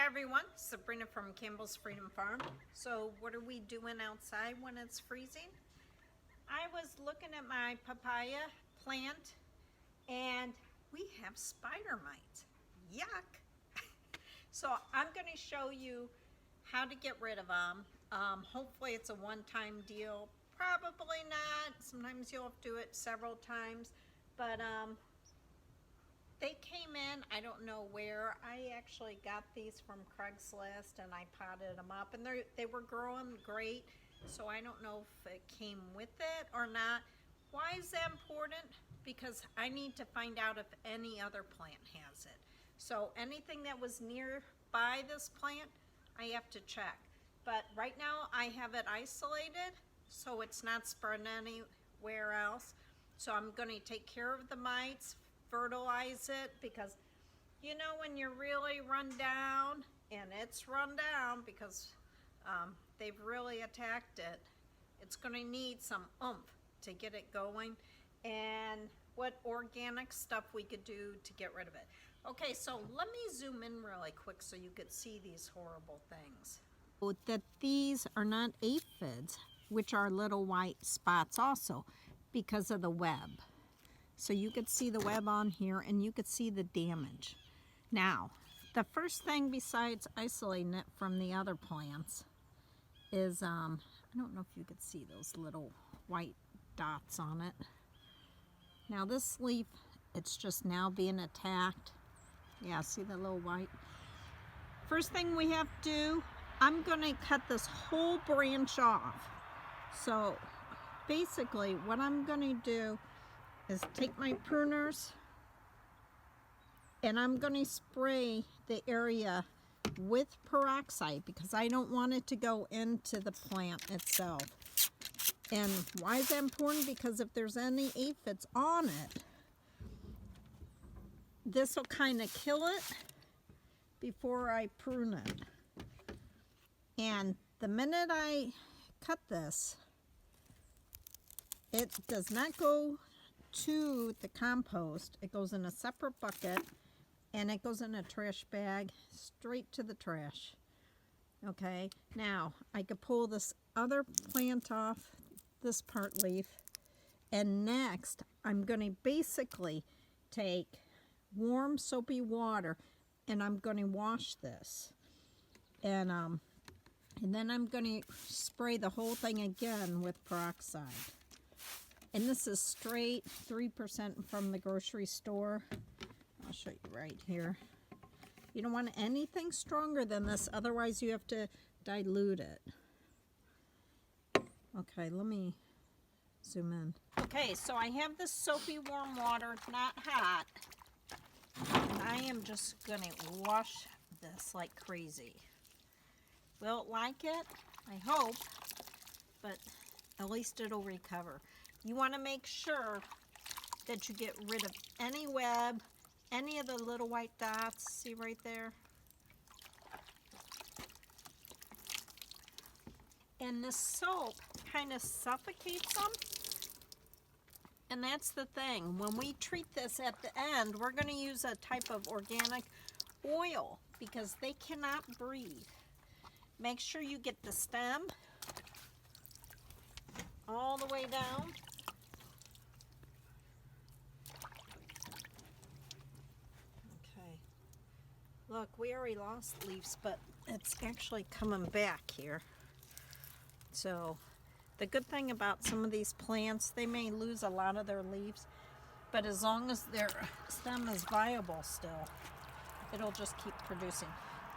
everyone, Sabrina from Campbell's Freedom Farm. So what are we doing outside when it's freezing? I was looking at my papaya plant and we have spider mites. Yuck! So I'm going to show you how to get rid of them. Hopefully it's a one-time deal. Probably not. Sometimes you'll have to do it several times. But they came in, I don't know where. I actually got these from Craigslist and I potted them up and they were growing great. So I don't know if it came with it or not. Why is that important? Because I need to find out if any other plant has it. So anything that was nearby this plant, I have to check. But right now I have it isolated, so it's not spreading anywhere else. So I'm going to take care of the mites, fertilize it, because you know when you're really run down, and it's run down because they've really attacked it, it's going to need some oomph to get it going, and what organic stuff we could do to get rid of it. Okay, so let me zoom in really quick so you could see these horrible things. That these are not aphids, which are little white spots also, because of the web. So you could see the web on here and you could see the damage. Now, the first thing besides isolating it from the other plants is, I don't know if you could see those little white dots on it. Now this leaf, it's just now being attacked. Yeah, see the little white? First thing we have to do, I'm gonna cut this whole branch off. So basically what I'm gonna do is take my pruners and I'm gonna spray the area with peroxide because I don't want it to go into the plant itself. And why is that important? Because if there's any aphids on it, this will kind of kill it before I prune it. And the minute I cut this, it does not go to the compost. It goes in a separate bucket and it goes in a trash bag straight to the trash. Okay, now I could pull this other plant off, this part leaf, and next I'm going to basically take warm soapy water and I'm going to wash this, and then I'm going to spray the whole thing again with peroxide. And this is straight 3% from the grocery store. I'll show you right here. You don't want anything stronger than this, otherwise you have to dilute it. Okay, let me zoom in. Okay, so I have this soapy warm water, not hot. And I am just gonna wash this like crazy. Will it like it? I hope, but at least it'll recover. You want to make sure that you get rid of any web, any of the little white dots, see right there? And the soap kind of suffocates them. And that's the thing, when we treat this at the end, we're going to use a type of organic oil because they cannot breathe. Make sure you get the stem all the way down. Okay. Look, we already lost leaves, but it's actually coming back here. So the good thing about some of these plants, they may lose a lot of their leaves, but as long as their stem is viable still, it'll just keep producing.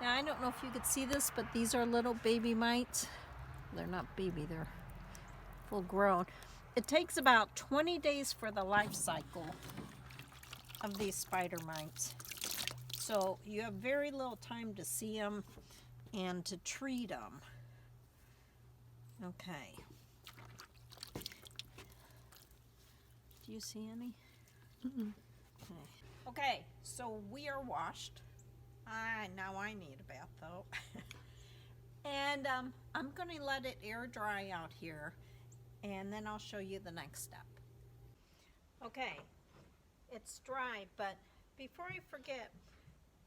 Now, I don't know if you could see this, but these are little baby mites. They're not baby, they're full grown. It takes about 20 days for the life cycle of these spider mites. So you have very little time to see them and to treat them. Okay. Do you see any? Mm-mm. Okay, so we are washed. Now I need a bath though. And I'm going to let it air dry out here, and then I'll show you the next step. Okay, it's dry, but before I forget,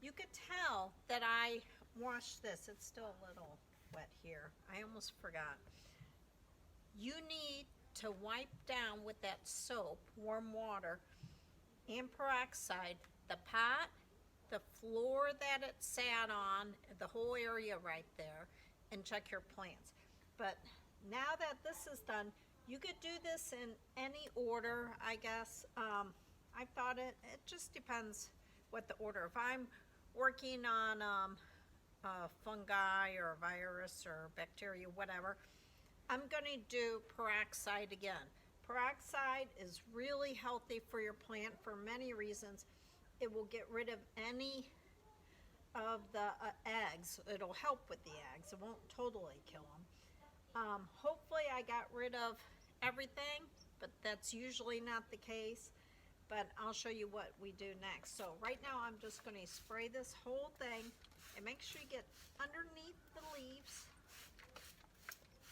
you could tell that I wash this. It's still a little wet here. I almost forgot. You need to wipe down with that soap, warm water, and peroxide, the pot, the floor that it sat on, the whole area right there, and check your plants. But now that this is done, you could do this in any order, I guess. I thought it just depends what the order. If I'm working on fungi or virus or bacteria, whatever, I'm gonna do peroxide again. Peroxide is really healthy for your plant for many reasons. It will get rid of any of the eggs. It'll help with the eggs. It won't totally kill them. Hopefully I got rid of everything, but that's usually not the case. But I'll show you what we do next. So right now I'm just going to spray this whole thing and make sure you get underneath the leaves.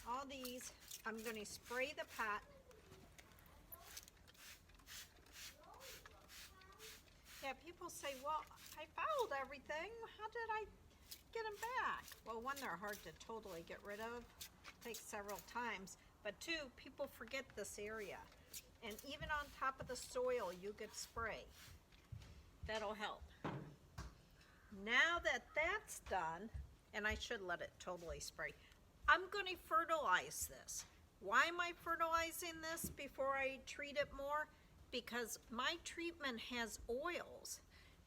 All these, I'm going to spray the pot. Yeah, people say, well, I fouled everything. How did I get them back? Well, one, they're hard to totally get rid of. It takes several times. But two, people forget this area. And even on top of the soil, you could spray. That'll help. Now that that's done, and I should let it totally spray, I'm going to fertilize this. Why am I fertilizing this before I treat it more? Because my treatment has oils.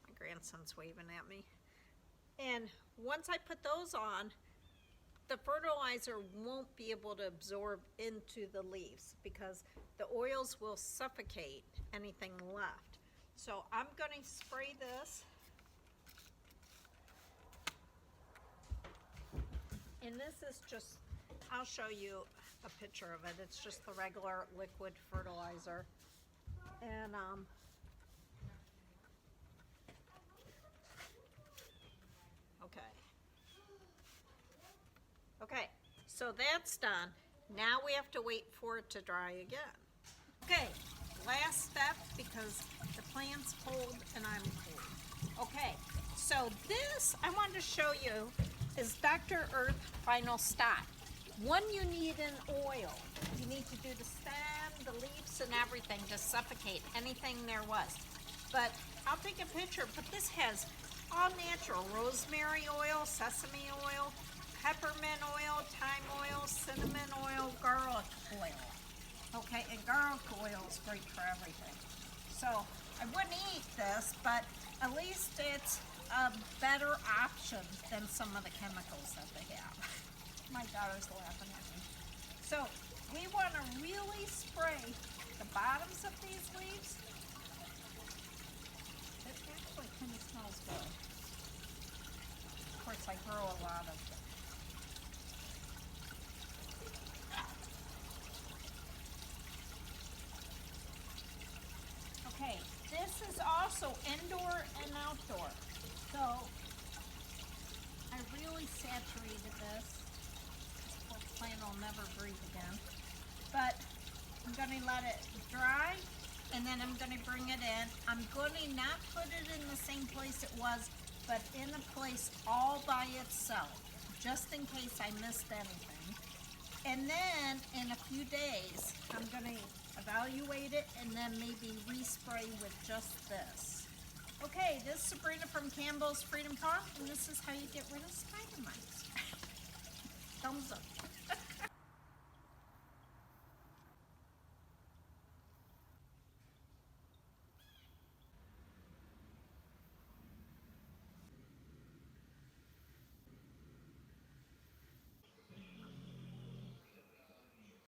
My grandson's waving at me. And once I put those on, the fertilizer won't be able to absorb into the leaves because the oils will suffocate anything left. So I'm going to spray this. And this is just, I'll show you a picture of it. It's just the regular liquid fertilizer. And okay, so that's done. Now we have to wait for it to dry again. Okay, last step, because the plant's cold and I'm cold. Okay, so this I wanted to show you is Dr. Earth Final Stop. One, you need an oil. You need to do the stem, the leaves, and everything to suffocate anything there was. But I'll take a picture, but this has all natural rosemary oil, sesame oil, peppermint oil, thyme oil, cinnamon oil, garlic oil. Okay, and garlic oil is great for everything. So I wouldn't eat this, but at least it's a better option than some of the chemicals that they have. My daughter's laughing at me. So we want to really spray the bottoms of these leaves. It actually kind of smells good. Of course, I grow a lot of them. Okay, this is also indoor and outdoor. So I really saturated this. This poor plant will never breathe again. But I'm going to let it dry, and then I'm going to bring it in. I'm going to not put it in the same place it was, but in a place all by itself, just in case I missed anything. And then in a few days, I'm going to evaluate it and then maybe respray with just this. Okay, this is Sabrina from Campbell's Freedom Farm, and this is how you get rid of spider mites. Thumbs up.